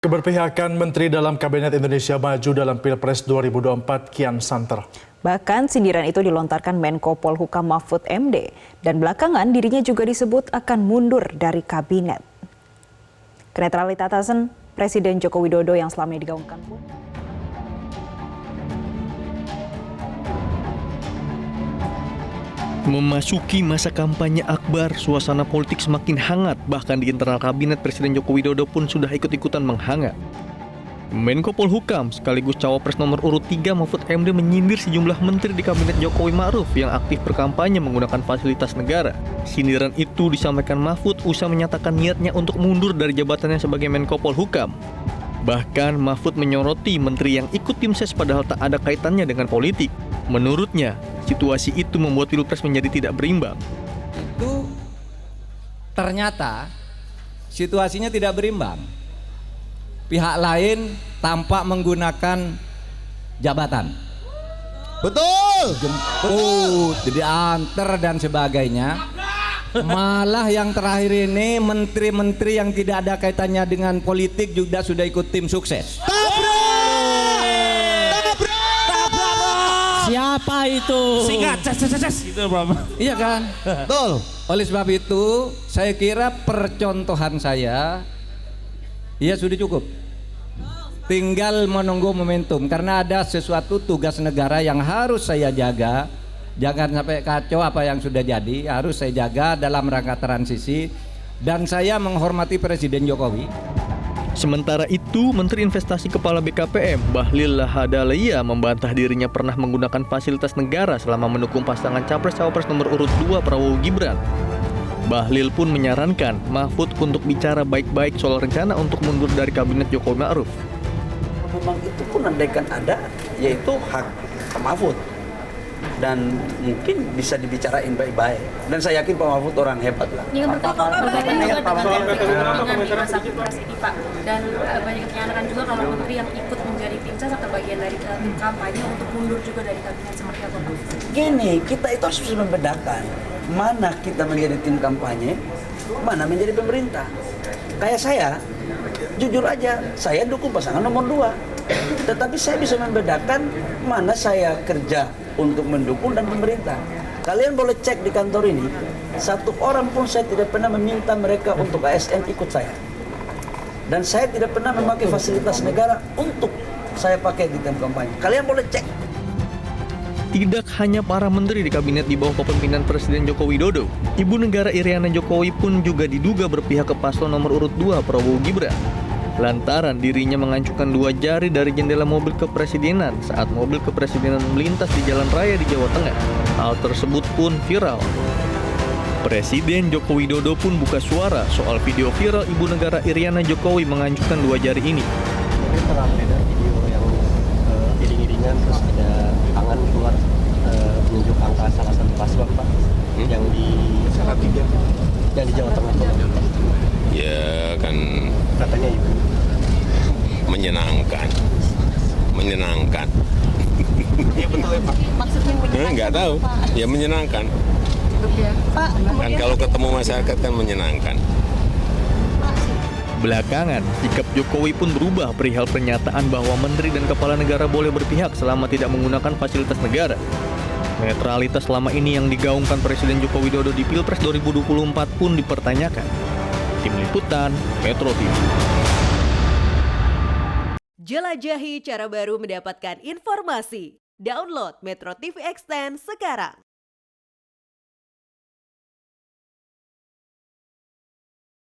Keberpihakan Menteri dalam Kabinet Indonesia Maju dalam Pilpres 2024 kian santer. Bahkan sindiran itu dilontarkan Menko Polhukam Mahfud MD dan belakangan dirinya juga disebut akan mundur dari kabinet. Kenetralitasan Presiden Joko Widodo yang selama ini digaungkan pun memasuki masa kampanye akbar, suasana politik semakin hangat. Bahkan di internal kabinet Presiden Joko Widodo pun sudah ikut-ikutan menghangat. Menko Polhukam sekaligus cawapres nomor urut 3 Mahfud MD menyindir sejumlah menteri di kabinet Jokowi Ma'ruf yang aktif berkampanye menggunakan fasilitas negara. Sindiran itu disampaikan Mahfud usai menyatakan niatnya untuk mundur dari jabatannya sebagai Menko Polhukam. Bahkan Mahfud menyoroti menteri yang ikut tim ses padahal tak ada kaitannya dengan politik. Menurutnya, situasi itu membuat Pilpres menjadi tidak berimbang. Itu ternyata situasinya tidak berimbang. Pihak lain tampak menggunakan jabatan. Betul. Jemput, diantar dan sebagainya. Malah yang terakhir ini menteri-menteri yang tidak ada kaitannya dengan politik juga sudah ikut tim sukses. Siapa itu? Singkat, gitu Bro. Iya kan? Betul. Oleh sebab itu, saya kira percontohan saya ya sudah cukup. Tinggal menunggu momentum karena ada sesuatu tugas negara yang harus saya jaga. Jangan sampai kacau apa yang sudah jadi, harus saya jaga dalam rangka transisi dan saya menghormati Presiden Jokowi. Sementara itu, Menteri Investasi Kepala BKPM Bahlil Lahadalia membantah dirinya pernah menggunakan fasilitas negara selama mendukung pasangan Capres-Cawapres nomor urut 2 Prabowo Gibran. Bahlil pun menyarankan Mahfud untuk bicara baik-baik soal rencana untuk mundur dari kabinet Jokowi Ma'ruf. Memang itu pun andaikan ada, yaitu hak Pak Mahfud. Dan mungkin bisa dibicarain baik-baik. Dan saya yakin Pak Mahfud orang hebat lah. Ini untuk dengan masa pilpres ini Pak. Dan banyak yang juga kalau menteri yang ikut menjadi tim ses atau bagian dari tim kampanye untuk mundur juga dari kabinet seperti apa Pak? Gini, kita itu harus bisa membedakan mana kita menjadi tim kampanye, mana menjadi pemerintah. Kayak saya, jujur aja, saya dukung pasangan nomor 2. Tetapi saya bisa membedakan mana saya kerja untuk mendukung dan pemerintah. Kalian boleh cek di kantor ini, satu orang pun saya tidak pernah meminta mereka untuk ASN ikut saya. Dan saya tidak pernah memakai fasilitas negara untuk saya pakai di tim kampanye. Kalian boleh cek. Tidak hanya para menteri di kabinet di bawah kepemimpinan Presiden Joko Widodo, Ibu Negara Iriana Jokowi pun juga diduga berpihak ke paslon nomor urut 2 Prabowo Gibran. Lantaran dirinya mengancungkan 2 jari dari jendela mobil kepresidenan saat mobil kepresidenan melintas di jalan raya di Jawa Tengah. Hal tersebut pun viral. Presiden Joko Widodo pun buka suara soal video viral Ibu Negara Iriana Jokowi mengancungkan 2 jari ini. Ini pernah beredar video yang iring-iringan terus ada tangan keluar menunjuk angka salah satu paslon Pak yang di Salatiga, yang di Jawa Tengah. Ya kan Katanya ibu menyenangkan. Iya betul ya Pak. Maksudnya menyenangkan? Nggak tahu, ya menyenangkan. Pak, Kan kalau ketemu masyarakat kan menyenangkan. Belakangan, sikap Jokowi pun berubah perihal pernyataan bahwa menteri dan kepala negara boleh berpihak selama tidak menggunakan fasilitas negara. Netralitas selama ini yang digaungkan Presiden Joko Widodo di Pilpres 2024 pun dipertanyakan. Tim Liputan, Metro TV. Jelajahi cara baru mendapatkan informasi. Download Metro TV Extend sekarang.